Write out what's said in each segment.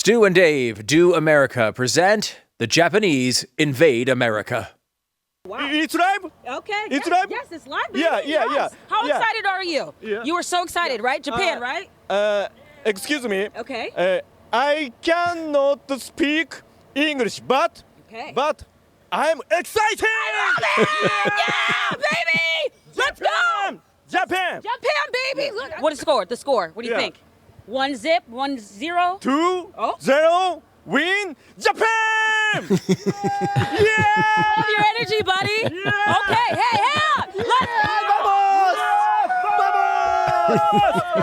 Stu and Dave Do America present The Japanese Invade America. Wow. It's live? Okay. It's yes, live? Yes, it's live, baby. Yeah. How excited are you? Yeah. You were so excited, right? Japan, right? Excuse me. Okay. I cannot speak English, but I'm excited! Yeah, baby! Let's go! Japan! Japan, baby! Look. What is the score? The score. What do you think? 1-0? 1-0? 2-0, win Japan! Yeah! Love your energy, buddy. Yeah! Okay, hey! Let's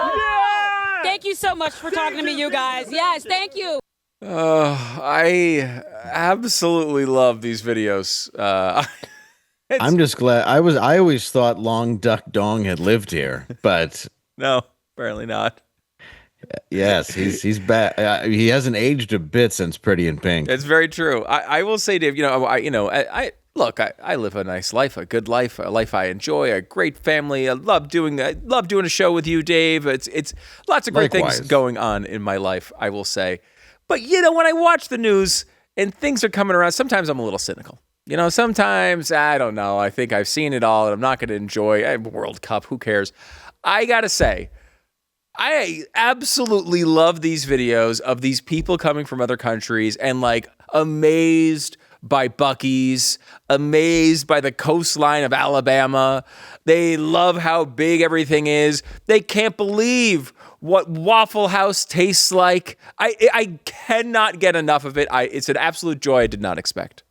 Yeah! Thank you so much for talking to me, you guys. Yes, thank you. I absolutely love these videos. I'm just glad. I always thought Long Duck Dong had lived here, but No, apparently not. yes, he's back. He hasn't aged a bit since Pretty in Pink. It's very true. I will say, Dave, I live a nice life, a good life, a life I enjoy, a great family. I love doing a show with you, Dave. It's lots of great Likewise. things going on in my life, I will say. But, when I watch the news and things are coming around, sometimes I'm a little cynical. Sometimes, I don't know, I think I've seen it all and I'm not going to enjoy World Cup. Who cares? I got to say, I absolutely love these videos of these people coming from other countries and amazed by Buc-ee's, amazed by the coastline of Alabama. They love how big everything is. They can't believe what Waffle House tastes like. I cannot get enough of it. It's an absolute joy I did not expect.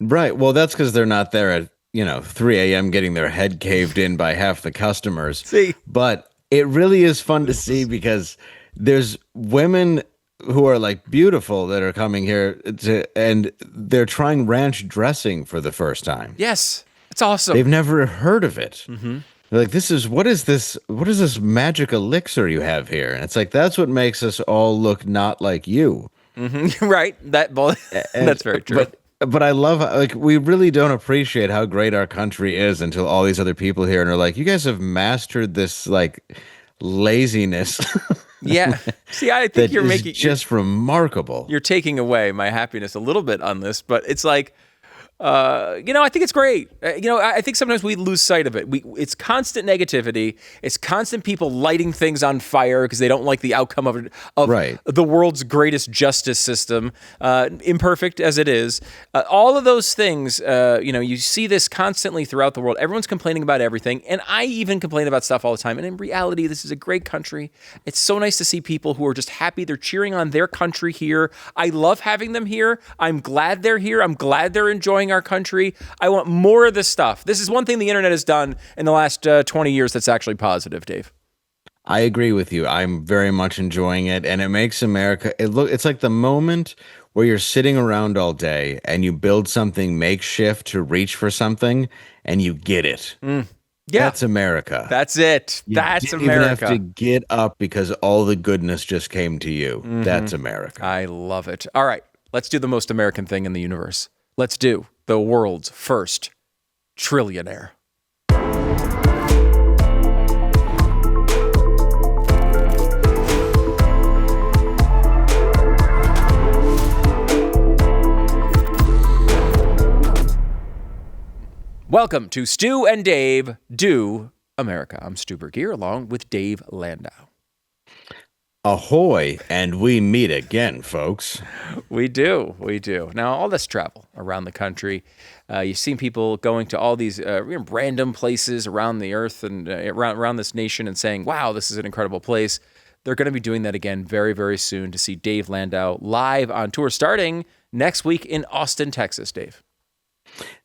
Right. Well, that's because they're not there at 3 a.m. getting their head caved in by half the customers. See, but it really is fun to see because there's women who are beautiful that are coming here and they're trying ranch dressing for the first time. yes, it's awesome. They've never heard of it. Mm-hmm. They're like, what is this magic elixir you have here? And it's that's what makes us all look not like you. Mm-hmm. Right. That's very true. But I love we really don't appreciate how great our country is until all these other people here and are like, you guys have mastered this laziness. Yeah. See, I think you're making just remarkable. You're taking away my happiness a little bit on this, but it's I think it's great. I think sometimes we lose sight of it. It's constant negativity. It's constant people lighting things on fire because they don't like the outcome of right. the world's greatest justice system, imperfect as it is. All of those things, you see this constantly throughout the world. Everyone's complaining about everything, and I even complain about stuff all the time. And in reality, this is a great country. It's so nice to see people who are just happy. They're cheering on their country here. I love having them here. I'm glad they're here. I'm glad they're enjoying our country. I want more of this stuff. This is one thing the internet has done in the last 20 years that's actually positive, Dave. I agree with you. I'm very much enjoying it, and it makes America. It's like the moment where you're sitting around all day and you build something makeshift to reach for something, and you get it. Yeah, that's America. That's it. That's America. You America. even have to get up because all the goodness just came to you. Mm-hmm. That's America. I love it. All right, let's do the most American thing in the universe. Let's do the world's first trillionaire. Welcome to Stu and Dave Do America. I'm Stu Bergier along with Dave Landau. Ahoy, and we meet again, folks. We do. Now, all this travel around the country, you've seen people going to all these random places around the earth and around this nation and saying, wow, this is an incredible place. They're going to be doing that again very, very soon to see Dave Landau live on tour starting next week in Austin, Texas, Dave.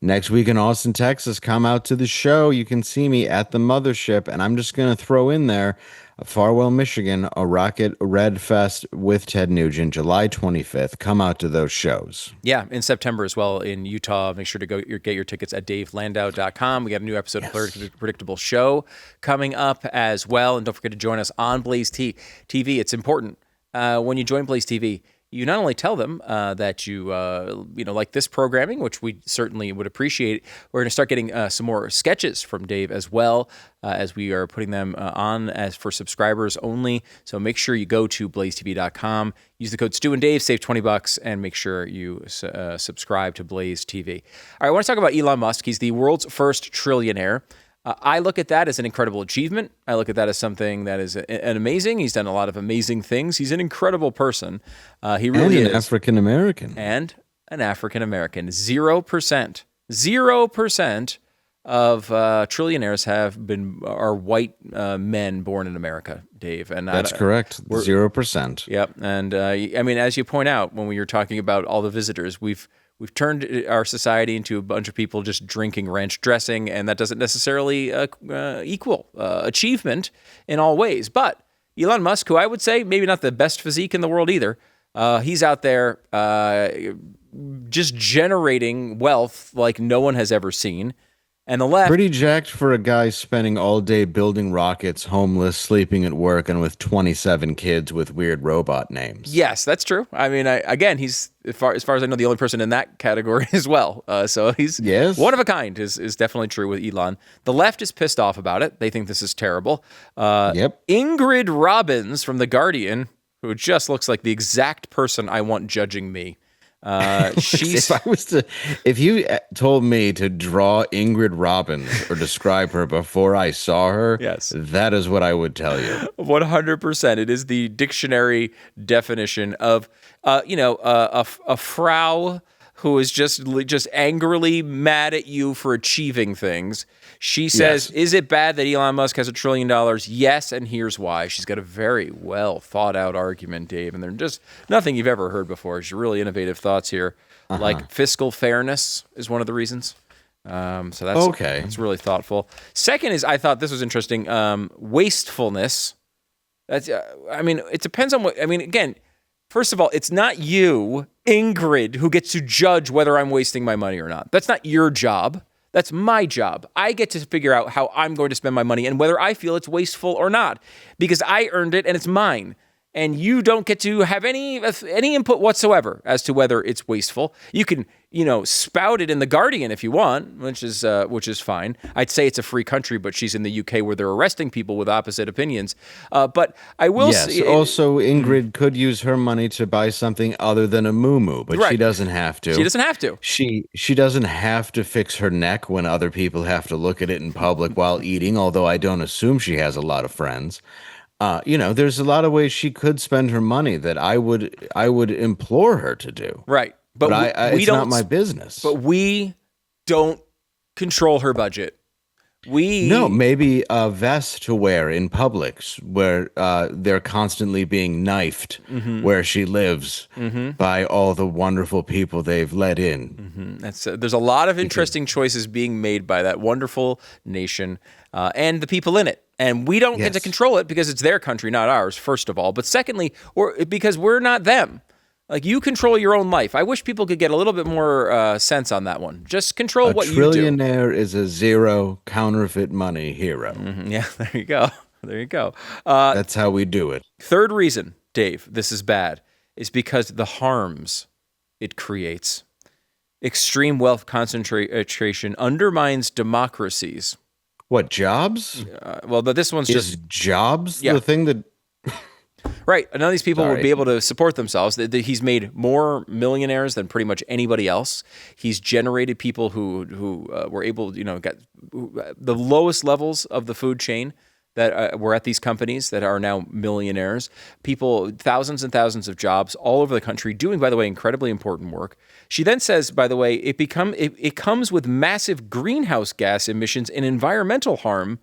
Next week in Austin, Texas, come out to the show. You can see me at the Mothership, and I'm just going to throw in there Farwell, Michigan, a Rocket Red Fest with Ted Nugent, July 25th. Come out to those shows. Yeah, in September as well in Utah. Make sure to get your tickets at davelandau.com. We got a new episode of Predictable Show coming up as well. And don't forget to join us on Blaze TV. It's important when you join Blaze TV. you not only tell them that you like this programming, which we certainly would appreciate. We're going to start getting some more sketches from Dave as well, as we are putting them on as for subscribers only. So make sure you go to blazetv.com, use the code Stu and Dave, save $20, and make sure you subscribe to Blaze TV. All right, I want to talk about Elon Musk. He's the world's first trillionaire. I look at that as an incredible achievement. I look at that as something that is an amazing. He's done a lot of amazing things. He's an incredible person. He really is. And an African-American. And an African-American. 0% of trillionaires are white men born in America, Dave. And that's correct. 0%. Yep. And I mean, as you point out, when we were talking about all the visitors, we've turned our society into a bunch of people just drinking ranch dressing, and that doesn't necessarily equal achievement in all ways. But Elon Musk, who I would say maybe not the best physique in the world either, he's out there just generating wealth like no one has ever seen. And the left... Pretty jacked for a guy spending all day building rockets, homeless, sleeping at work, and with 27 kids with weird robot names. Yes, that's true. I mean, again, he's, as far as I know, the only person in that category as well. So he's one of a kind is definitely true with Elon. The left is pissed off about it. They think this is terrible. Ingrid Robbins from The Guardian, who just looks like the exact person I want judging me. If you told me to draw Ingrid Robbins or describe her before I saw her, yes, that is what I would tell you. 100%. It is the dictionary definition of, a frau who is just angrily mad at you for achieving things. She says, Is it bad that Elon Musk has $1 trillion? Yes, and here's why. She's got a very well thought out argument, Dave, and they're just nothing you've ever heard before. She's really innovative thoughts here. Like fiscal fairness is one of the reasons. So that's okay. That's really thoughtful. Second is, I thought this was interesting, wastefulness. That's it depends on what, again, first of all, it's not you, Ingrid, who gets to judge whether I'm wasting my money or not. That's not your job. That's my job. I get to figure out how I'm going to spend my money and whether I feel it's wasteful or not, because I earned it and it's mine. And you don't get to have any input whatsoever as to whether it's wasteful. You can, spout it in The Guardian if you want, which is fine. I'd say it's a free country, but she's in the UK where they're arresting people with opposite opinions. But I will say... Also, Ingrid could use her money to buy something other than a muumuu, but she doesn't have to. She doesn't have to. She doesn't have to fix her neck when other people have to look at it in public while eating, although I don't assume she has a lot of friends. There's a lot of ways she could spend her money that I would implore her to do. Right. But it's not my business. But we don't control her budget. Maybe a vest to wear in public where they're constantly being knifed where she lives by all the wonderful people they've let in. There's a lot of interesting choices being made by that wonderful nation and the people in it. And we don't get to control it because it's their country, not ours, first of all. But secondly, because we're not them. Like, you control your own life. I wish people could get a little bit more sense on that one. Just control what you do. A trillionaire is a zero counterfeit money hero. Yeah, there you go. There you go. That's how we do it. Third reason, Dave, this is bad, is because the harms it creates. Extreme wealth concentration undermines democracies. What, jobs? But this one's is jobs the thing that... Right. None of these people would be able to support themselves. He's made more millionaires than pretty much anybody else. He's generated people who were able, got the lowest levels of the food chain that were at these companies that are now millionaires. People, thousands and thousands of jobs all over the country doing, by the way, incredibly important work. She then says, by the way, it comes with massive greenhouse gas emissions and environmental harm.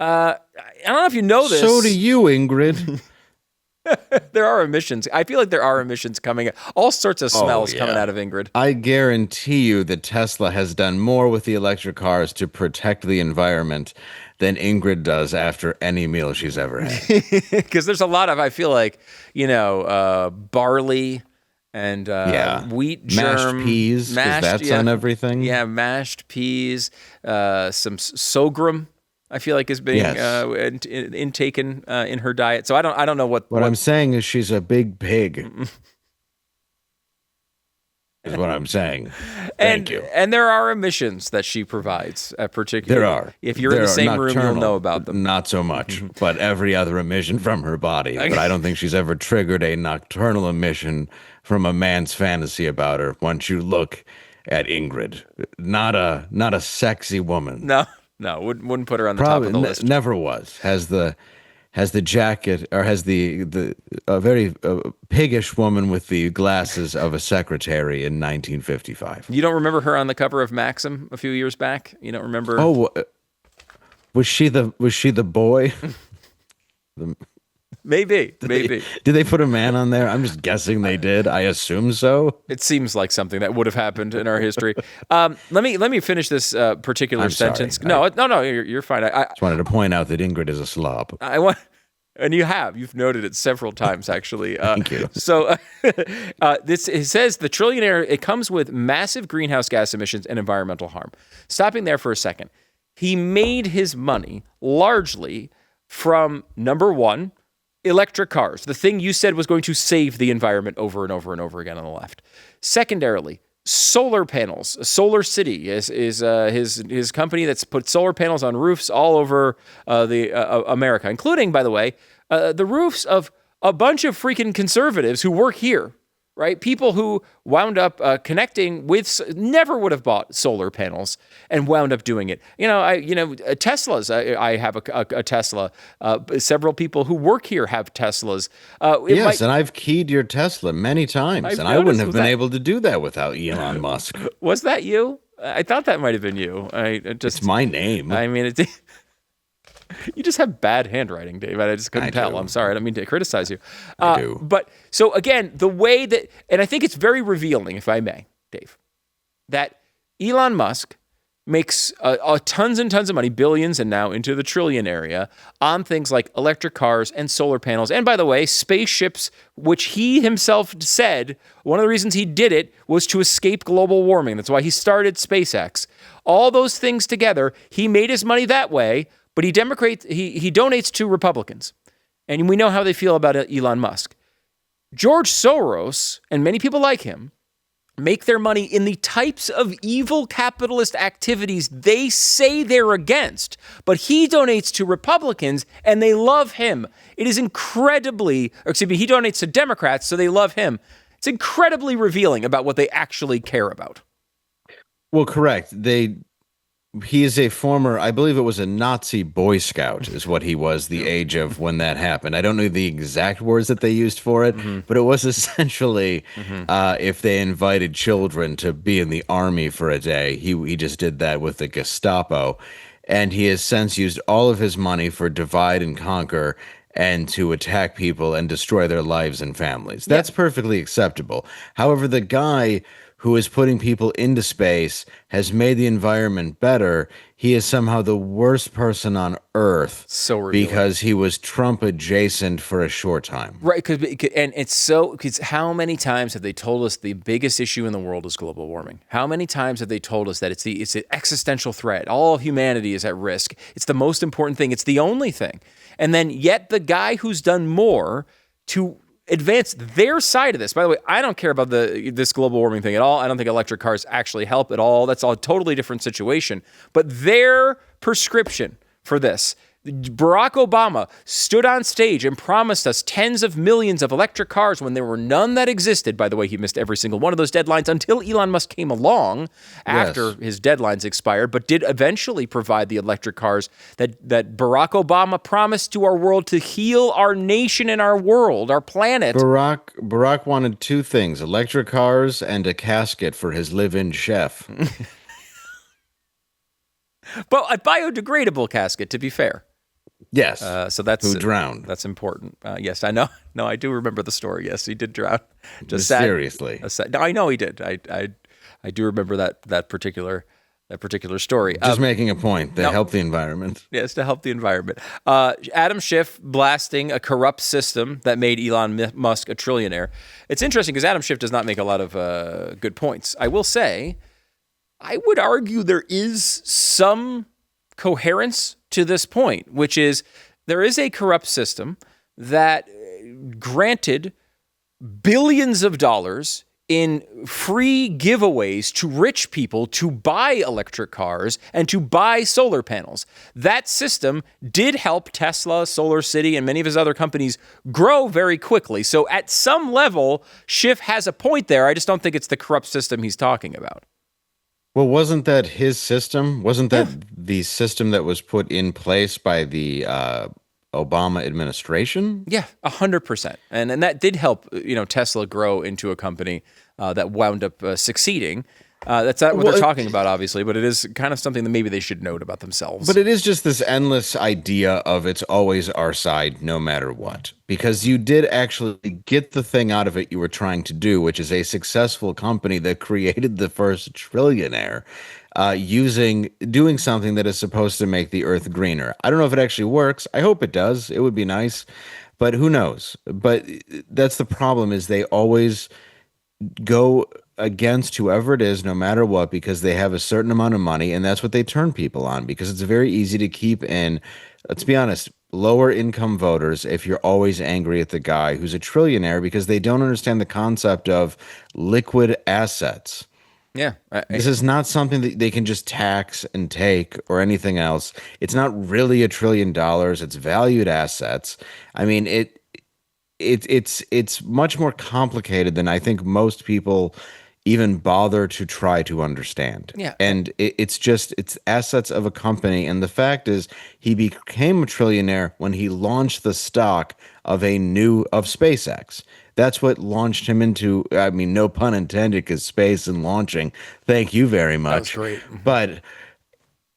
I don't know if you know this. So do you, Ingrid. There are emissions. I feel like there are emissions coming. All sorts of smells coming out of Ingrid. I guarantee you that Tesla has done more with the electric cars to protect the environment than Ingrid does after any meal she's ever had. Because there's a lot of, I feel like, barley and wheat germ. Mashed peas, because that's on everything. Yeah, mashed peas, some sorghum. I feel like is being intaken in her diet. So I don't know what I'm saying is she's a big pig. is what I'm saying. And, Thank you. And there are emissions that she provides, particularly. There are. If you're in the same room, you'll know about them. Not so much, but every other emission from her body. But I don't think she's ever triggered a nocturnal emission from a man's fantasy about her. Once you look at Ingrid, not a sexy woman. No, wouldn't put her on the top of the list. Never was. Has the jacket, or has a very piggish woman with the glasses of a secretary in 1955. You don't remember her on the cover of Maxim a few years back? You don't remember? Oh, was she the boy? Maybe. Did they put a man on there? I'm just guessing they did. I assume so. It seems like something that would have happened in our history. Let me finish this particular I'm sentence. sorry. No, you're fine. I just wanted to point out that Ingrid is a slob. And you've noted it several times, actually. Thank you. So it says the Trillionaire, it comes with massive greenhouse gas emissions and environmental harm. Stopping there for a second, he made his money largely from, number one, electric cars, the thing you said was going to save the environment over and over and over again on the left. Secondarily, solar panels. Solar City is his company that's put solar panels on roofs all over America, including, by the way, the roofs of a bunch of freaking conservatives who work here, right? People who wound up connecting with, never would have bought solar panels and wound up doing it. Teslas. I have a Tesla. Several people who work here have Teslas. And I've keyed your Tesla many times, and I wouldn't have been able to do that without Elon Musk. Was that you? I thought that might have been you. It's my name. I mean, you just have bad handwriting, Dave. I just couldn't tell. I'm sorry. I don't mean to criticize you. I do. But so again, the way that, and I think it's very revealing, if I may, Dave, that Elon Musk makes tons and tons of money, billions and now into the trillion area, on things like electric cars and solar panels. And by the way, spaceships, which he himself said, one of the reasons he did it was to escape global warming. That's why he started SpaceX. All those things together, he made his money that way, but he donates to Republicans. And we know how they feel about Elon Musk. George Soros, and many people like him, make their money in the types of evil capitalist activities they say they're against, but he donates to Republicans and they love him. It is he donates to Democrats, so they love him. It's incredibly revealing about what they actually care about. Well, correct. He is a former, I believe it was a Nazi Boy Scout is what he was the age of when that happened. I don't know the exact words that they used for it, but it was essentially if they invited children to be in the army for a day, he just did that with the Gestapo. And he has since used all of his money for divide and conquer and to attack people and destroy their lives and families. That's perfectly acceptable. However, the guy who is putting people into space has made the environment better. He is somehow the worst person on Earth because he was Trump adjacent for a short time. Right, because how many times have they told us the biggest issue in the world is global warming? How many times have they told us that it's an existential threat? All of humanity is at risk. It's the most important thing. It's the only thing. And then yet the guy who's done more to advance their side of this. By the way, I don't care about this global warming thing at all. I don't think electric cars actually help at all. That's a totally different situation. But their prescription for this, Barack Obama stood on stage and promised us tens of millions of electric cars when there were none that existed. By the way, he missed every single one of those deadlines until Elon Musk came along after his deadlines expired, but did eventually provide the electric cars that Barack Obama promised to our world to heal our nation and our world, our planet. Barack wanted two things, electric cars and a casket for his live-in chef. But a biodegradable casket, to be fair. Yes. So that's who drowned. That's important. Yes, I know. No, I do remember the story. Yes, he did drown. Just seriously. No, I know he did. I do remember that particular story. Just making a point. They help the environment. Yes, to help the environment. Adam Schiff blasting a corrupt system that made Elon Musk a trillionaire. It's interesting because Adam Schiff does not make a lot of good points. I will say, I would argue there is some coherence to this point, which is there is a corrupt system that granted billions of dollars in free giveaways to rich people to buy electric cars and to buy solar panels. That system did help Tesla, Solar City, and many of his other companies grow very quickly. So at some level, Schiff has a point there. I just don't think it's the corrupt system he's talking about. Well, wasn't that his system? Wasn't that the system that was put in place by the Obama administration? Yeah, 100%. And that did help, Tesla grow into a company that wound up succeeding. That's not what they're talking about, obviously, but it is kind of something that maybe they should note about themselves. But it is just this endless idea of it's always our side no matter what. Because you did actually get the thing out of it you were trying to do, which is a successful company that created the first trillionaire, doing something that is supposed to make the earth greener. I don't know if it actually works. I hope it does. It would be nice, but who knows? But that's the problem, is they always go against whoever it is, no matter what, because they have a certain amount of money, and that's what they turn people on, because it's very easy to keep in, let's be honest, lower income voters if you're always angry at the guy who's a trillionaire, because they don't understand the concept of liquid assets. Yeah. This is not something that they can just tax and take or anything else. It's not really $1 trillion. It's valued assets. I mean, it's much more complicated than I think most people even bother to try to understand. Yeah. And it's assets of a company. And the fact is, he became a trillionaire when he launched the stock of SpaceX. That's what launched him into, I mean, no pun intended, because space and launching. Thank you very much. That was great. But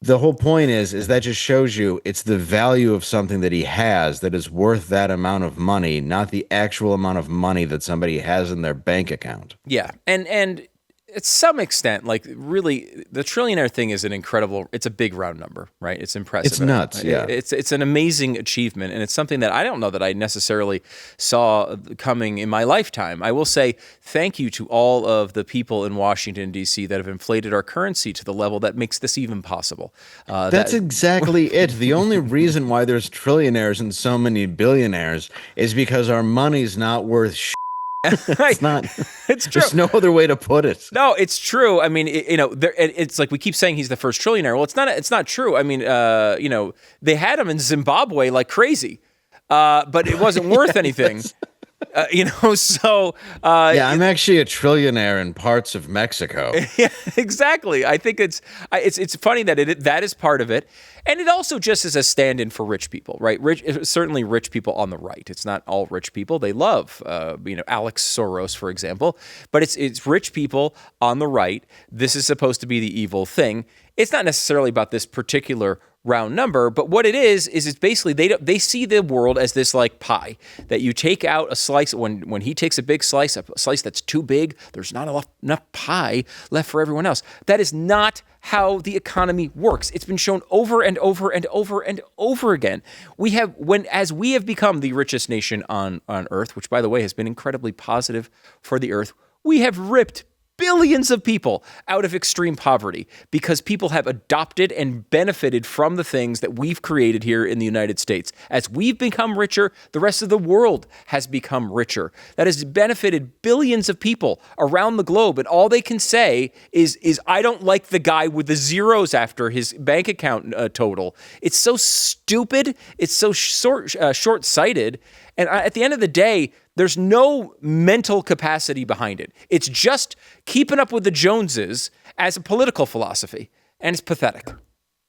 the whole point is that just shows you it's the value of something that he has that is worth that amount of money, not the actual amount of money that somebody has in their bank account. Yeah. And at some extent, like, really, the trillionaire thing is it's a big round number, right? It's impressive. It's nuts, yeah. It's an amazing achievement, and it's something that I don't know that I necessarily saw coming in my lifetime. I will say thank you to all of the people in Washington, D.C. that have inflated our currency to the level that makes this even possible. That's exactly it. The only reason why there's trillionaires and so many billionaires is because our money's not worth Right. It's not. It's true. There's no other way to put it. No, it's true. I mean, it's like we keep saying he's the first trillionaire. Well, it's not true. I mean, they had him in Zimbabwe like crazy, but it wasn't worth anything. I'm actually a trillionaire in parts of Mexico. Yeah, exactly. I think it's funny that that is part of it, and it also just is a stand-in for rich people, right? Certainly rich people on the right. It's not all rich people. They love, Alex Soros, for example, but it's rich people on the right. This is supposed to be the evil thing. It's not necessarily about this particular round number, but what it is it's basically they see the world as this like pie that you take out a slice. When he takes a big slice, a slice that's too big, there's not enough pie left for everyone else. That is not how the economy works. It's been shown over and over and over and over again. As we have become the richest nation on Earth, which by the way has been incredibly positive for the Earth, we have ripped billions of people out of extreme poverty because people have adopted and benefited from the things that we've created here in the United States. As we've become richer, the rest of the world has become richer. That has benefited billions of people around the globe, and all they can say is I don't like the guy with the zeros after his bank account total. It's so stupid. It's so short-sighted. And at the end of the day, there's no mental capacity behind it. It's just keeping up with the Joneses as a political philosophy, and it's pathetic.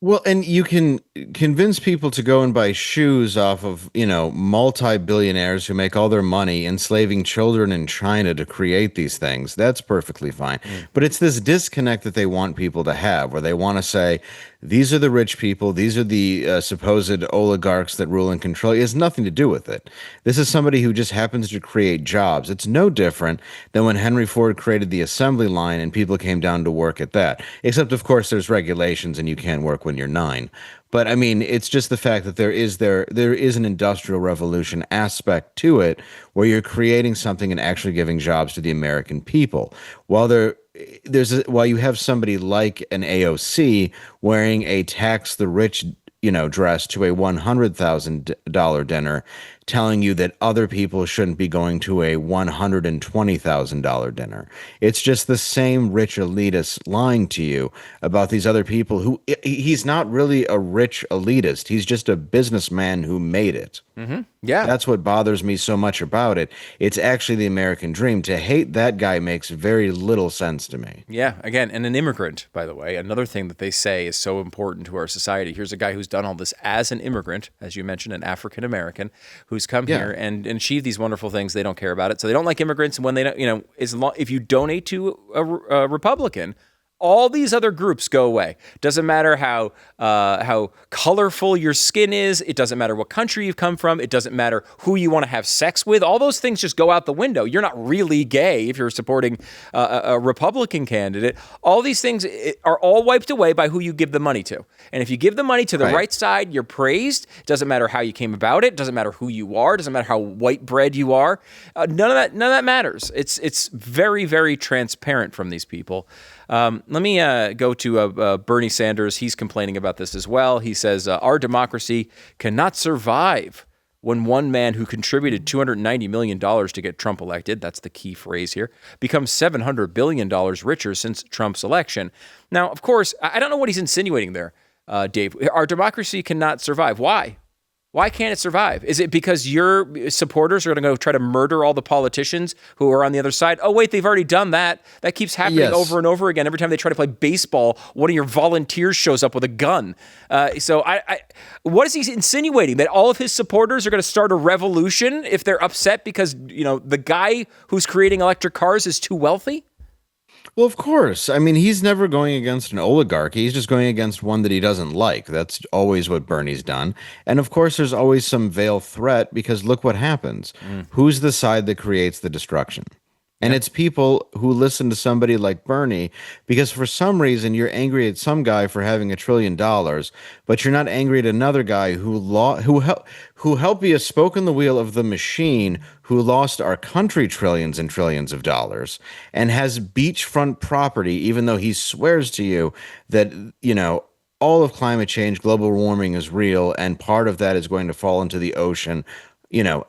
Well, and you can convince people to go and buy shoes off of, multi-billionaires who make all their money enslaving children in China to create these things. That's perfectly fine. But it's this disconnect that they want people to have, where they want to say, these are the rich people, these are the supposed oligarchs that rule and control. It has nothing to do with it. This is somebody who just happens to create jobs. It's no different than when Henry Ford created the assembly line and people came down to work at that. Except, of course, there's regulations and you can't work when you're 9. But I mean, it's just the fact that there is an industrial revolution aspect to it, where you're creating something and actually giving jobs to the American people. While you have somebody like an AOC wearing a tax the rich dress to a $100,000 dinner telling you that other people shouldn't be going to a $120,000 dinner. It's just the same rich elitist lying to you about these other people who he's not really a rich elitist. He's just a businessman who made it. Mm-hmm. Yeah. That's what bothers me so much about it. It's actually the American dream. To hate that guy makes very little sense to me. Yeah, again, and an immigrant, by the way. Another thing that they say is so important to our society. Here's a guy who's done all this as an immigrant, as you mentioned, an African American, who's come here and achieved these wonderful things. They don't care about it. So they don't like immigrants. And when they don't, if you donate to a Republican, all these other groups go away. Doesn't matter how colorful your skin is. It doesn't matter what country you've come from. It doesn't matter who you want to have sex with. All those things just go out the window. You're not really gay if you're supporting a Republican candidate. All these things are all wiped away by who you give the money to. And if you give the money to the right side, you're praised. It doesn't matter how you came about it. It doesn't matter who you are. It doesn't matter how white bread you are. None of that matters. It's very, very transparent from these people. Let me go to Bernie Sanders. He's complaining about this as well. He says, our democracy cannot survive when one man who contributed $290 million to get Trump elected, that's the key phrase here, becomes $700 billion richer since Trump's election. Now, of course, I don't know what he's insinuating there, Dave. Our democracy cannot survive. Why? Why can't it survive? Is it because your supporters are going to go try to murder all the politicians who are on the other side? Oh, wait, they've already done that. That keeps happening over and over again. Every time they try to play baseball, one of your volunteers shows up with a gun. So what is he insinuating? That all of his supporters are going to start a revolution if they're upset because, the guy who's creating electric cars is too wealthy? Well, of course. I mean, he's never going against an oligarchy. He's just going against one that he doesn't like. That's always what Bernie's done. And of course, there's always some veiled threat because look what happens. Who's the side that creates the destruction? And it's people who listen to somebody like Bernie because for some reason you're angry at some guy for having $1 trillion, but you're not angry at another guy who helped be a spoke in the wheel of the machine who lost our country trillions and trillions of dollars and has beachfront property, even though he swears to you that, all of climate change, global warming is real, and part of that is going to fall into the ocean,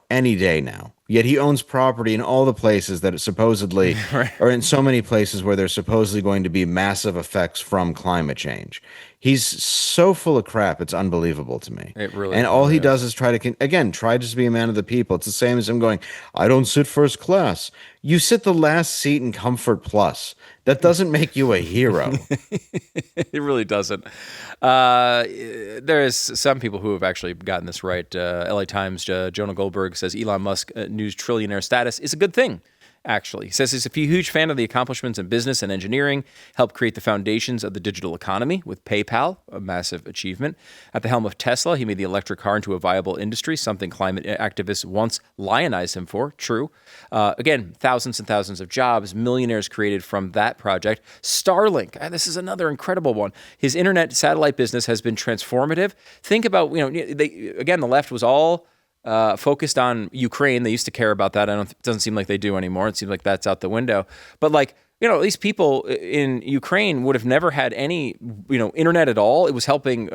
any day now. Yet he owns property in all the places that it supposedly, or in so many places where there's supposedly going to be massive effects from climate change. He's so full of crap. It's unbelievable to me. It really and all he does is try to be a man of the people. It's the same as him going, I don't sit first class. You sit the last seat in Comfort Plus. That doesn't make you a hero. It really doesn't. There is some people who have actually gotten this right. LA Times, Jonah Goldberg says Elon Musk news trillionaire status is a good thing. Actually, he says he's a huge fan of the accomplishments in business and engineering, helped create the foundations of the digital economy with PayPal, a massive achievement. At the helm of Tesla, he made the electric car into a viable industry, something climate activists once lionized him for. True. Again, thousands and thousands of jobs, millionaires created from that project. Starlink, this is another incredible one. His internet satellite business has been transformative. Think about, the left was all focused on Ukraine. They used to care about that. It doesn't seem like they do anymore. It seems like that's out the window. But these people in Ukraine would have never had any, internet at all. It was helping,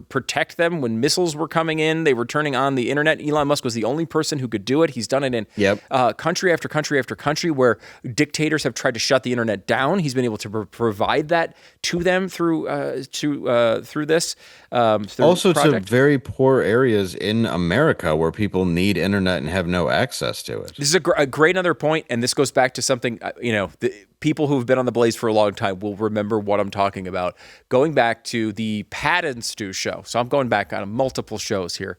protect them when missiles were coming in. They were turning on the internet. Elon Musk was the only person who could do it. He's done it in country after country after country where dictators have tried to shut the internet down. He's been able to provide that to them through this. Also to very poor areas in America where people need internet and have no access to it. This is a great other point, and this goes back to something, the people who have been on the Blaze for a long time will remember what I'm talking about. Going back to the Pat and Stu show. So I'm going back on multiple shows here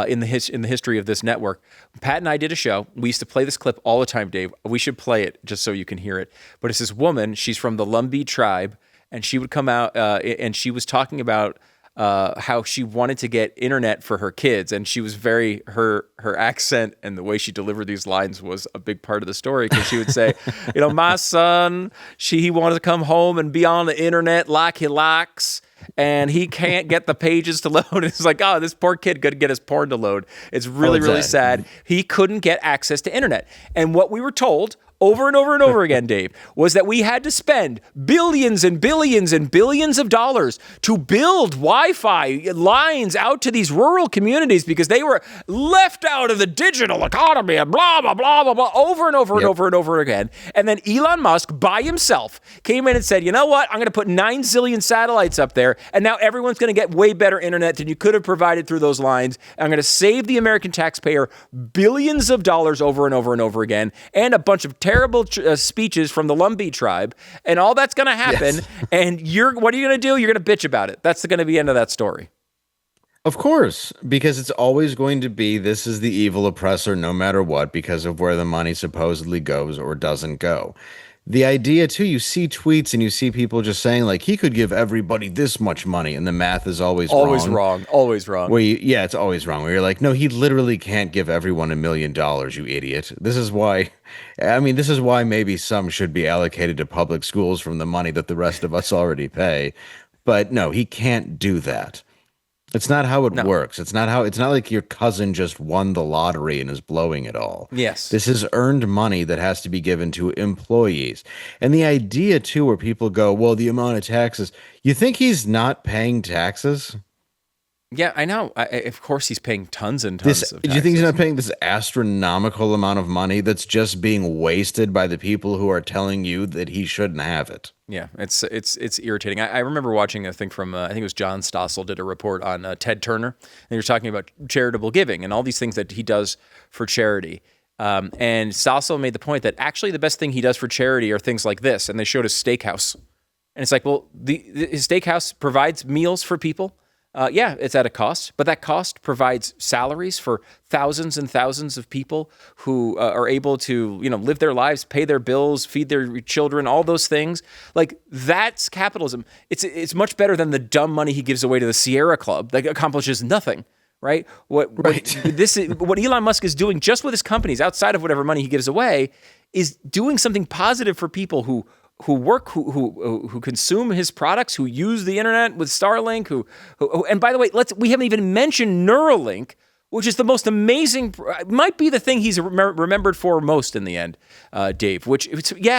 in the history of this network. Pat and I did a show. We used to play this clip all the time, Dave. We should play it just so you can hear it. But it's this woman. She's from the Lumbee tribe, and she would come out and she was talking about how she wanted to get internet for her kids, and she was her accent and the way she delivered these lines was a big part of the story because she would say, my son, he wanted to come home and be on the internet like he likes, and he can't get the pages to load. It's like, oh, this poor kid couldn't get his porn to load. It's really, really sad. He couldn't get access to internet, and what we were told over and over and over again, Dave, was that we had to spend billions and billions and billions of dollars to build Wi-Fi lines out to these rural communities because they were left out of the digital economy and blah, blah, blah, blah, blah, over and over and over and over again. And then Elon Musk by himself came in and said, you know what? I'm going to put 9 zillion satellites up there, and now everyone's going to get way better internet than you could have provided through those lines. I'm going to save the American taxpayer billions of dollars over and over and over again, and a bunch of terrible speeches from the Lumbee tribe, and all that's going to happen. Yes. And what are you going to do? You're going to bitch about it. That's going to be the end of that story. Of course, because it's always going to be this is the evil oppressor no matter what, because of where the money supposedly goes or doesn't go. The idea, too, you see tweets and you see people just saying, like, he could give everybody this much money, and the math is always wrong. Always wrong. Always wrong. It's always wrong. Where you're like, no, he literally can't give everyone $1 million, you idiot. This is why maybe some should be allocated to public schools from the money that the rest of us already pay. But no, he can't do that. It's not how it works. It's not like your cousin just won the lottery and is blowing it all. Yes. This is earned money that has to be given to employees. And the idea, too, where people go, well, the amount of taxes, you think he's not paying taxes? Yeah, I know. Of course, he's paying tons and tons of taxes. Do you think he's not paying this astronomical amount of money that's just being wasted by the people who are telling you that he shouldn't have it? Yeah, it's irritating. I remember watching a thing from, I think it was John Stossel did a report on Ted Turner, and they were talking about charitable giving and all these things that he does for charity. And Stossel made the point that actually the best thing he does for charity are things like this, and they showed a steakhouse. And it's like, well, his steakhouse provides meals for people. Yeah, it's at a cost, but that cost provides salaries for thousands and thousands of people who are able to, live their lives, pay their bills, feed their children, all those things. Like, that's capitalism. It's much better than the dumb money he gives away to the Sierra Club that accomplishes nothing, right? What Elon Musk is doing just with his companies, outside of whatever money he gives away, is doing something positive for people who work, who consume his products, who use the internet with Starlink, who and by the way, we haven't even mentioned Neuralink, which is the most amazing, might be the thing he's remembered for most in the end, Dave,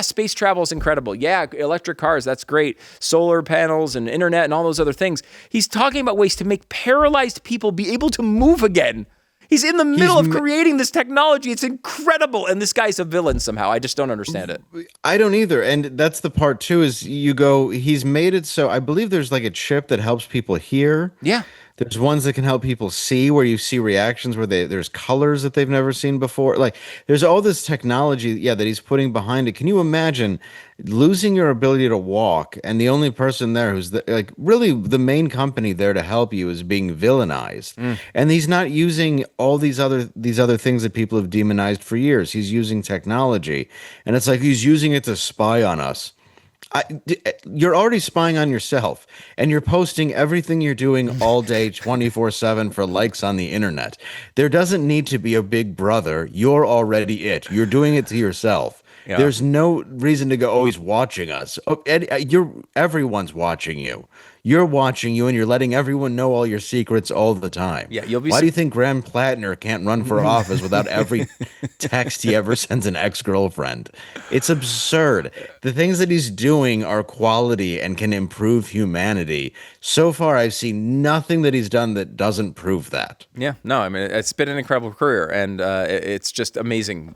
space travel is incredible. Yeah, electric cars, that's great. Solar panels and internet and all those other things. He's talking about ways to make paralyzed people be able to move again. He's in the middle of creating this technology. It's incredible. And this guy's a villain somehow. I just don't understand it. I don't either. And that's the part, too, is he's made it so I believe there's like a chip that helps people hear. Yeah. There's ones that can help people see, where you see reactions where there's colors that they've never seen before. Like, there's all this technology, that he's putting behind it. Can you imagine losing your ability to walk, and the only person there who's really the main company there to help you is being villainized, and he's not using all these other things that people have demonized for years. He's using technology, and it's like he's using it to spy on us. You're already spying on yourself, and you're posting everything you're doing all day 24/7 for likes on the internet. There doesn't need to be a big brother. You're already it. You're doing it to yourself. Yeah. There's no reason to go, oh, he's watching us. Oh, everyone's watching you. You're watching you, and you're letting everyone know all your secrets all the time. Yeah, Why do you think Graham Plattner can't run for office without every text he ever sends an ex-girlfriend? It's absurd. The things that he's doing are quality and can improve humanity. So far, I've seen nothing that he's done that doesn't prove that. Yeah, no, I mean, it's been an incredible career, and it's just amazing.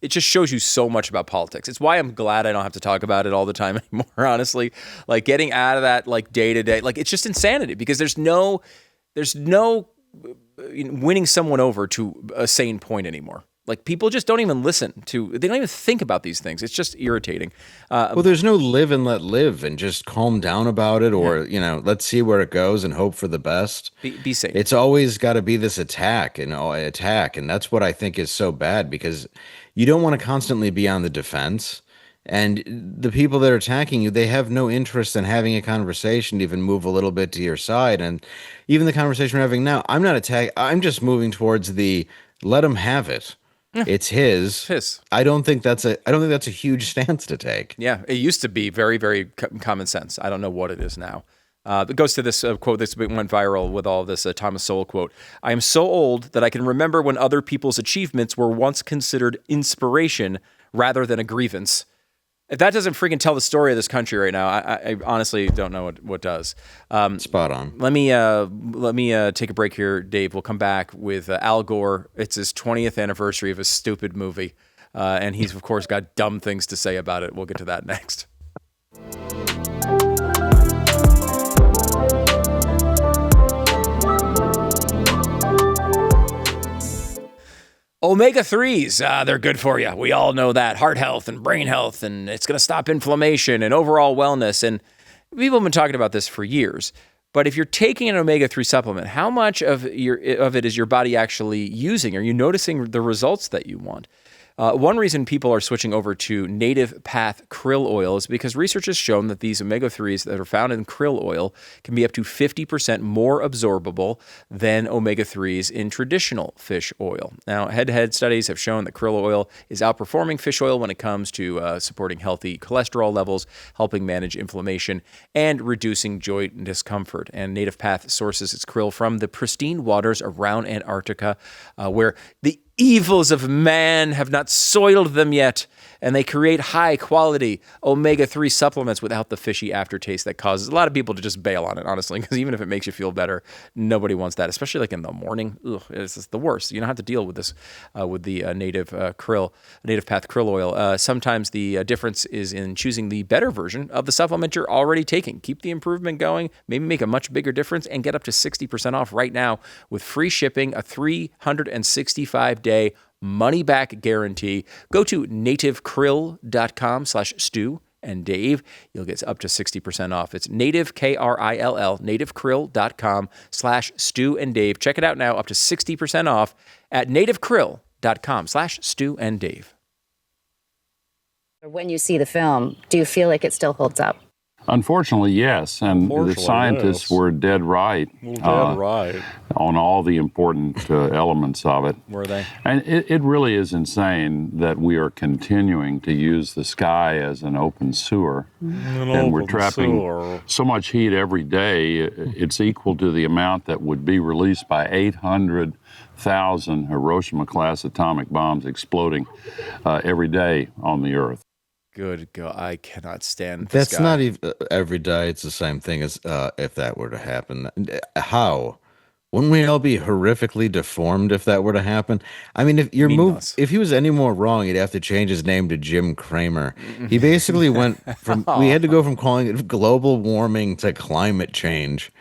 It just shows you so much about politics. It's why I'm glad I don't have to talk about it all the time anymore, honestly. Like, getting out of that, like, day-to-day, like, it's just insanity, because there's no winning someone over to a sane point anymore. Like, people just don't even they don't even think about these things. It's just irritating. Well, there's no live and let live and just calm down about it, or, let's see where it goes and hope for the best. Be safe. It's always got to be this attack. And that's what I think is so bad, because you don't want to constantly be on the defense. And the people that are attacking you, they have no interest in having a conversation to even move a little bit to your side. And even the conversation we're having now, I'm not attacking. I'm just moving towards let him have it. Yeah. It's his. I don't think that's a huge stance to take. Yeah, it used to be very, very common sense. I don't know what it is now. It goes to this quote that's went viral with all this Thomas Sowell quote. I am so old that I can remember when other people's achievements were once considered inspiration rather than a grievance. If that doesn't freaking tell the story of this country right now, I honestly don't know what does. Spot on. Let me take a break here, Dave. We'll come back with Al Gore. It's his 20th anniversary of his stupid movie, and he's of course got dumb things to say about it. We'll get to that next. Omega-3s, they're good for you. We all know that. Heart health and brain health, and it's going to stop inflammation and overall wellness. And people have been talking about this for years. But if you're taking an omega-3 supplement, how much of it is your body actually using? Are you noticing the results that you want? One reason people are switching over to NATIVEPATH krill oil is because research has shown that these omega-3s that are found in krill oil can be up to 50% more absorbable than omega-3s in traditional fish oil. Now, head-to-head studies have shown that krill oil is outperforming fish oil when it comes to supporting healthy cholesterol levels, helping manage inflammation, and reducing joint discomfort. And NATIVEPATH sources its krill from the pristine waters around Antarctica, where the evils of man have not soiled them yet, and they create high-quality omega-3 supplements without the fishy aftertaste that causes a lot of people to just bail on it, honestly, because even if it makes you feel better, nobody wants that, especially like in the morning. Ugh, it's just the worst. You don't have to deal with this with the NATIVEPATH krill oil. Sometimes the difference is in choosing the better version of the supplement you're already taking. Keep the improvement going, maybe make a much bigger difference, and get up to 60% off right now with free shipping, a 365-day money-back guarantee. Go to nativekrill.com/Stu and Dave. You'll get up to 60% off. It's native, Krill, nativekrill.com/Stu and Dave. Check it out now, up to 60% off at nativekrill.com/Stu and Dave. When you see the film, do you feel like it still holds up? Unfortunately, yes. And the scientists were dead right, on all the important elements of it. Were they? And it really is insane that we are continuing to use the sky as an open sewer. And we're trapping so much heat every day. It's equal to the amount that would be released by 800,000 Hiroshima-class atomic bombs exploding every day on the Earth. Good God, I cannot stand this That's guy. not even every day. It's the same thing as if that were to happen. How? Wouldn't we all be horrifically deformed if that were to happen? I mean, if he was any more wrong, he'd have to change his name to Jim Cramer. He basically went from, we had to go from calling it global warming to climate change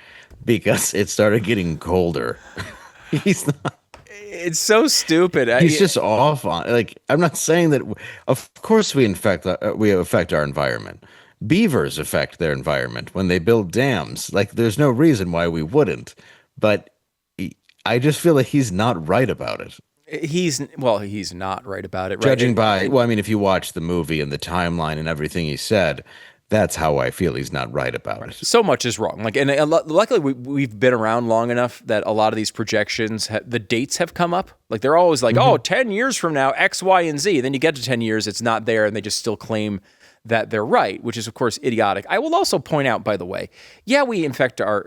because it started getting colder. He's not. It's so stupid. He's just off on, like, I'm not saying that, of course we affect our environment. Beavers affect their environment when they build dams. Like, there's no reason why we wouldn't. But I just feel like he's not right about it. He's not right about it. Right? Judging by, well, I mean, if you watch the movie and the timeline and everything he said, that's how I feel he's not right about it. So much is wrong. Like, and luckily we've been around long enough that a lot of these projections, the dates have come up. Like, they're always like, 10 years from now, X, Y, and Z. Then you get to 10 years, it's not there, and they just still claim that they're right, which is, of course, idiotic. I will also point out, by the way, we affect our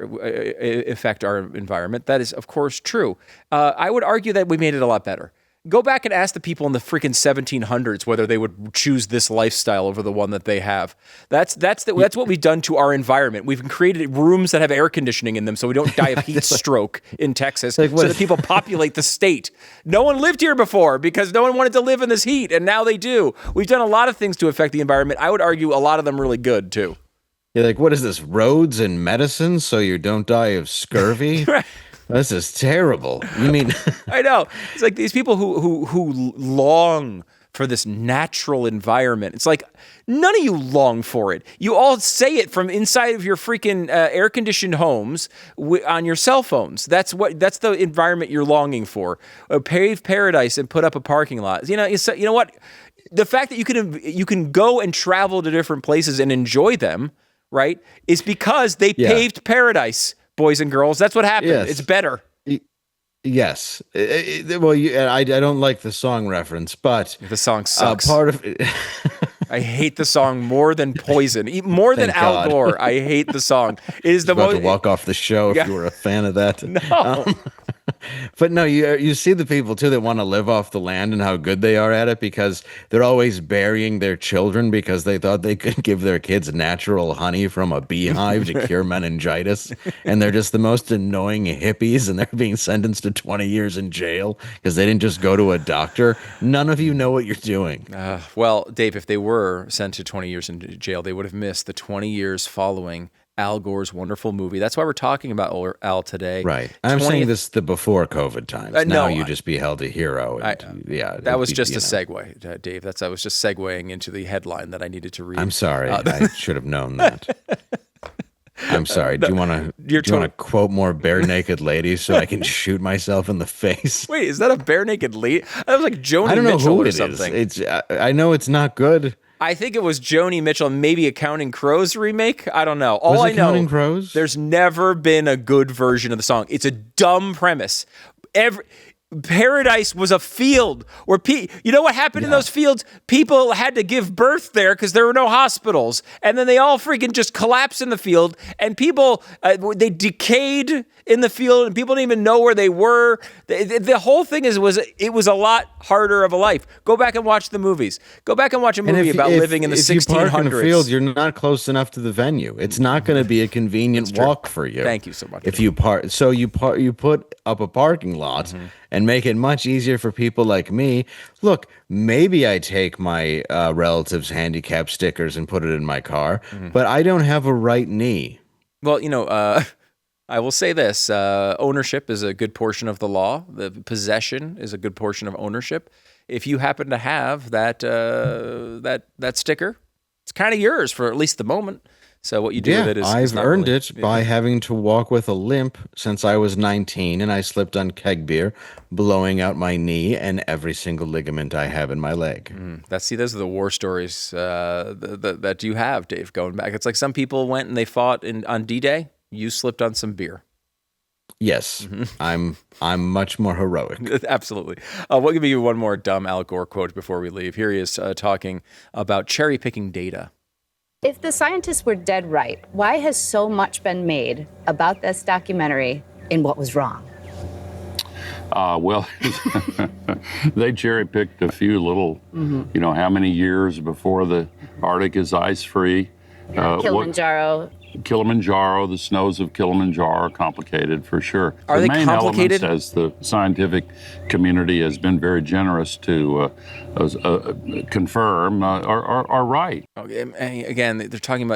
environment. That is, of course, true. I would argue that we made it a lot better. Go back and ask the people in the freaking 1700s whether they would choose this lifestyle over the one that they have. That's what we've done to our environment. We've created rooms that have air conditioning in them so we don't die of heat stroke in Texas, so that people populate the state. No one lived here before because no one wanted to live in this heat, and now they do. We've done a lot of things to affect the environment. I would argue a lot of them really good, too. You're like, what is this, roads and medicine so you don't die of scurvy? Right. This is terrible. You mean I know. It's like these people who long for this natural environment. It's like none of you long for it. You all say it from inside of your freaking air-conditioned homes on your cell phones. That's the environment you're longing for. Pave paradise and put up a parking lot. You know what? The fact that you can go and travel to different places and enjoy them, right, is because they paved paradise. Boys and girls, that's what happened. Yes. It's better. Yes. I don't like the song reference, but the song sucks. Part of it, I hate the song more than Poison, more than Thank Al God. Gore. I hate the song. It is the About most. to walk off the show Yeah. if you were a fan of that. No. But no, you see the people too that want to live off the land and how good they are at it because they're always burying their children because they thought they could give their kids natural honey from a beehive to cure meningitis, and they're just the most annoying hippies, and they're being sentenced to 20 years in jail because they didn't just go to a doctor. None of you know what you're doing. Well, Dave, if they were sent to 20 years in jail, they would have missed the 20 years following Al Gore's wonderful movie. That's why we're talking about Al today. Right. I'm saying this the before COVID times. Now you just be held a hero. And, that was just a segue, Dave. I was just segueing into the headline that I needed to read. I'm sorry. I should have known that. I'm sorry. Do you want to quote more bare naked ladies so I can shoot myself in the face? Wait, is that a bare naked lady? That was like Joni I don't know Mitchell who or it something. is. I know it's not good. I think it was Joni Mitchell, maybe a Counting Crows remake. I don't know. Was it Counting Crows? There's never been a good version of the song. It's a dumb premise. Paradise was a field where you know what happened in those fields? People had to give birth there because there were no hospitals, and then they all freaking just collapsed in the field, and people they decayed in the field, and people didn't even know where they were. The whole thing was a lot harder of a life. Go back and watch the movies. Go back and watch a movie about living in the 1600s. If you park in a field, you're not close enough to the venue. It's not going to be a convenient walk for you. Thank you so much. If you park, so you put up a parking lot. And make it much easier for people like me. Look, maybe I take my relatives' handicap stickers and put it in my car, but I don't have a right knee. Well, I will say this: ownership is a good portion of the law. The possession is a good portion of ownership. If you happen to have that sticker, it's kind of yours for at least the moment. So what you do with it is I've earned it by having to walk with a limp since I was 19, and I slipped on keg beer, blowing out my knee and every single ligament I have in my leg. Those are the war stories that you have, Dave, going back. It's like some people went and they fought on D-Day. You slipped on some beer. Yes, I'm much more heroic. Absolutely. We'll give you one more dumb Al Gore quote before we leave. Here he is talking about cherry-picking data. If the scientists were dead right, why has so much been made about this documentary in what was wrong? Well, they cherry-picked a few little, how many years before the Arctic is ice-free. Kilimanjaro. The snows of Kilimanjaro are complicated for sure. Are they main complicated? Elements, as the scientific community has been very generous to confirm, are right. Okay, again,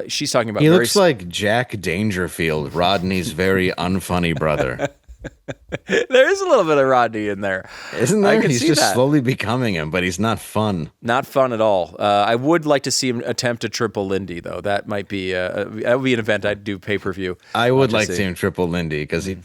she's talking about. He looks like Jack Dangerfield, Rodney's very unfunny brother. There is a little bit of Rodney in there. Isn't there? I can He's see just that. slowly becoming him, but he's not fun. Not fun at all. I would like to see him attempt a triple Lindy, though. That might be that would be an event I'd do pay-per-view. I would like to see him triple Lindy because he'd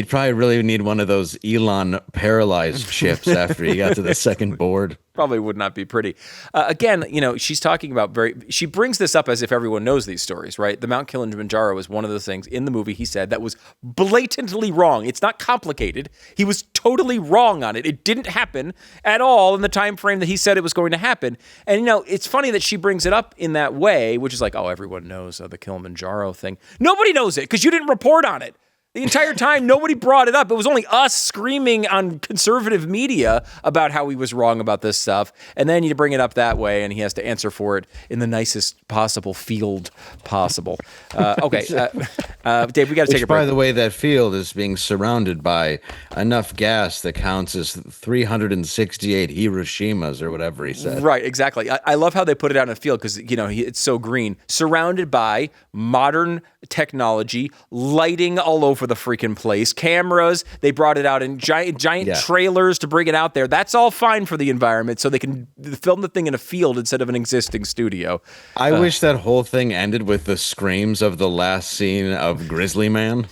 probably really need one of those Elon paralyzed chips after he got to the second board. Probably would not be pretty. Again, she's talking about she brings this up as if everyone knows these stories, right? The Mount Kilimanjaro was one of the things in the movie he said that was blatantly wrong. It's not complicated. He was totally wrong on it. It didn't happen at all in the time frame that he said it was going to happen. And, it's funny that she brings it up in that way, which is like, oh, everyone knows the Kilimanjaro thing. Nobody knows it because you didn't report on it. The entire time, nobody brought it up. It was only us screaming on conservative media about how he was wrong about this stuff. And then you bring it up that way, and he has to answer for it in the nicest possible field possible. Okay, Dave, we got to take a break. By the way, that field is being surrounded by enough gas that counts as 368 Hiroshimas or whatever he said. Right, exactly. I love how they put it out in a field because, it's so green. Surrounded by modern technology, lighting all over the freaking place, cameras. They brought it out in giant trailers to bring it out there. That's all fine for the environment, so they can film the thing in a field instead of an existing studio. I wish that whole thing ended with the screams of the last scene of Grizzly Man.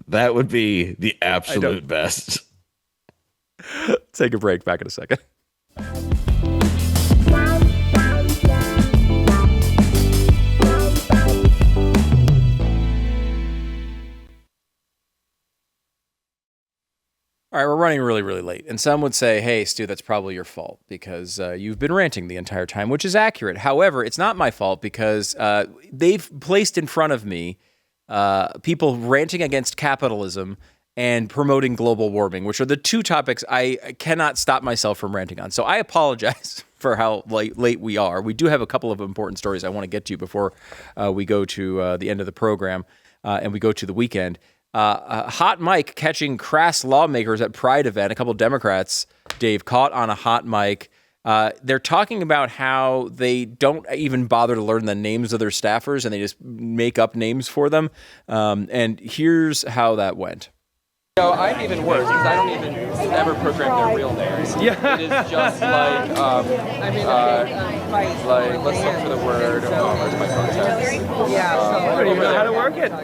That would be the absolute best. Take a break. Back in a second. All right, we're running really, really late. And some would say, hey, Stu, that's probably your fault because you've been ranting the entire time, which is accurate. However, it's not my fault because they've placed in front of me people ranting against capitalism and promoting global warming, which are the two topics I cannot stop myself from ranting on. So I apologize for how late we are. We do have a couple of important stories I want to get to before we go to the end of the program and we go to the weekend. Hot mic catching crass lawmakers at Pride event. A couple of Democrats, Dave, caught on a hot mic. They're talking about how they don't even bother to learn the names of their staffers and they just make up names for them. And here's how that went. I'm even worse because I don't even ever program their real names. Yeah. It is just like, let's look for the word. Where's my context? Yeah. I don't even know how to work it. I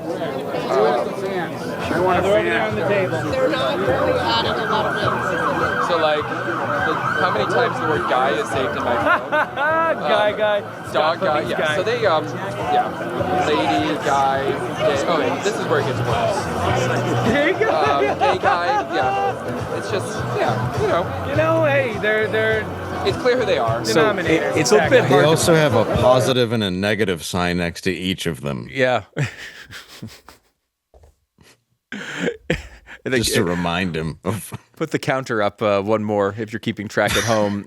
want to throw it there on the table. They're not really adding a lot of names. So like, how many times the word guy is saved in my phone? Guy. Dog guy. Yeah. Guy. So they, lady, guy. Gay. Oh, wait, this is where it gets worse. There you go. Gay guy. Yeah. It's just, hey, they're it's clear who they are. So it's a bit They hard. also have a positive and a negative sign next to each of them. Yeah. Just to remind him of. Put the counter up one more if you're keeping track at home.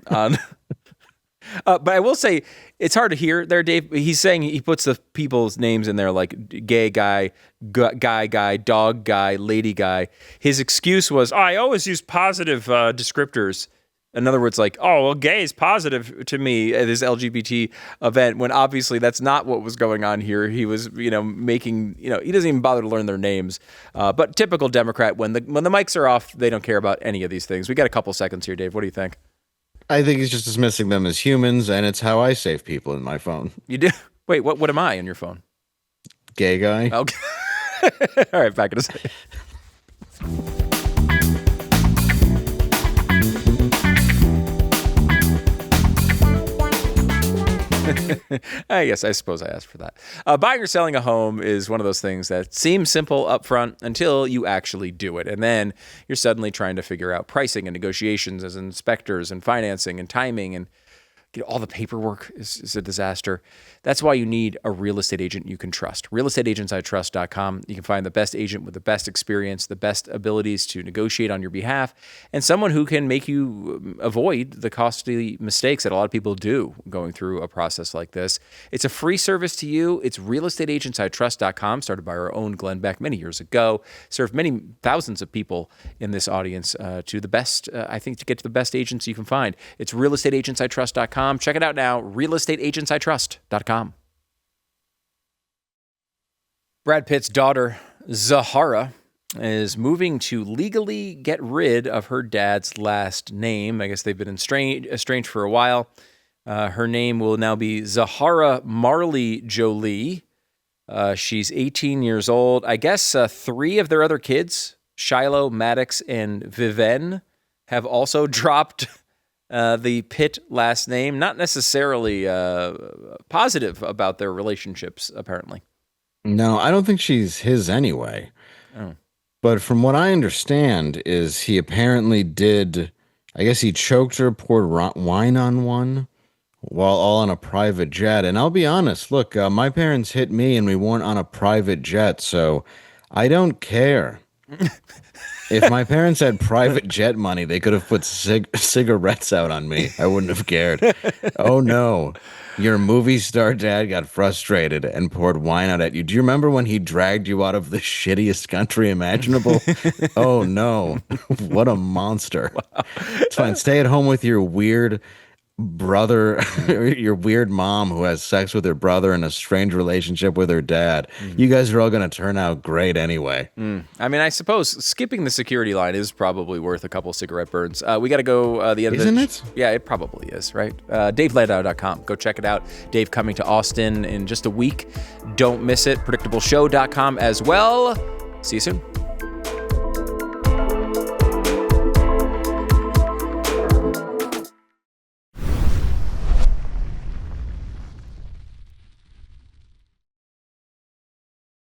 But I will say it's hard to hear there, Dave. He's saying he puts the people's names in there like gay guy, guy, dog guy, lady guy. His excuse was, I always use positive descriptors. In other words, like, oh, well, gay is positive to me at this LGBT event, when obviously that's not what was going on here. He was, making, he doesn't even bother to learn their names. But typical Democrat, when the mics are off, they don't care about any of these things. We got a couple seconds here, Dave. What do you think? I think he's just dismissing them as humans, and it's how I save people in my phone. You do? Wait, what am I on your phone? Gay guy. Okay. All right, back in a second. I suppose I asked for that. Buying or selling a home is one of those things that seems simple up front until you actually do it. And then you're suddenly trying to figure out pricing and negotiations as inspectors and financing and timing, and all the paperwork is a disaster. That's why you need a real estate agent you can trust. realestateagentsitrust.com. You can find the best agent with the best experience, the best abilities to negotiate on your behalf, and someone who can make you avoid the costly mistakes that a lot of people do going through a process like this. It's a free service to you. It's realestateagentsitrust.com, started by our own Glenn Beck many years ago. Served many thousands of people in this audience to the best, to get to the best agents you can find. It's realestateagentsitrust.com. Check it out now, realestateagentsitrust.com. Brad Pitt's daughter, Zahara, is moving to legally get rid of her dad's last name. I guess they've been estranged for a while. Her name will now be Zahara Marley Jolie. She's 18 years old. I guess 3 of their other kids, Shiloh, Maddox, and Viven, have also dropped the Pitt last name. Not necessarily positive about their relationships, apparently. No, I don't think she's his anyway. Oh. But from what I understand is he apparently did, I guess he choked her, poured wine on one while all on a private jet. And I'll be honest, look, my parents hit me and we weren't on a private jet, so I don't care. If my parents had private jet money, they could have put cigarettes out on me. I wouldn't have cared. Oh, no. Your movie star dad got frustrated and poured wine out at you. Do you remember when he dragged you out of the shittiest country imaginable? Oh, no. What a monster. Wow. It's fine. Stay at home with your weird brother, your weird mom who has sex with her brother in a strange relationship with her dad. You guys are all going to turn out great anyway. I mean, I suppose skipping the security line is probably worth a couple cigarette burns. We got to go the end Isn't of it? Yeah, it probably is, right? DaveLandau.com. Go check it out. Dave coming to Austin in just a week. Don't miss it. PredictableShow.com as well. See you soon.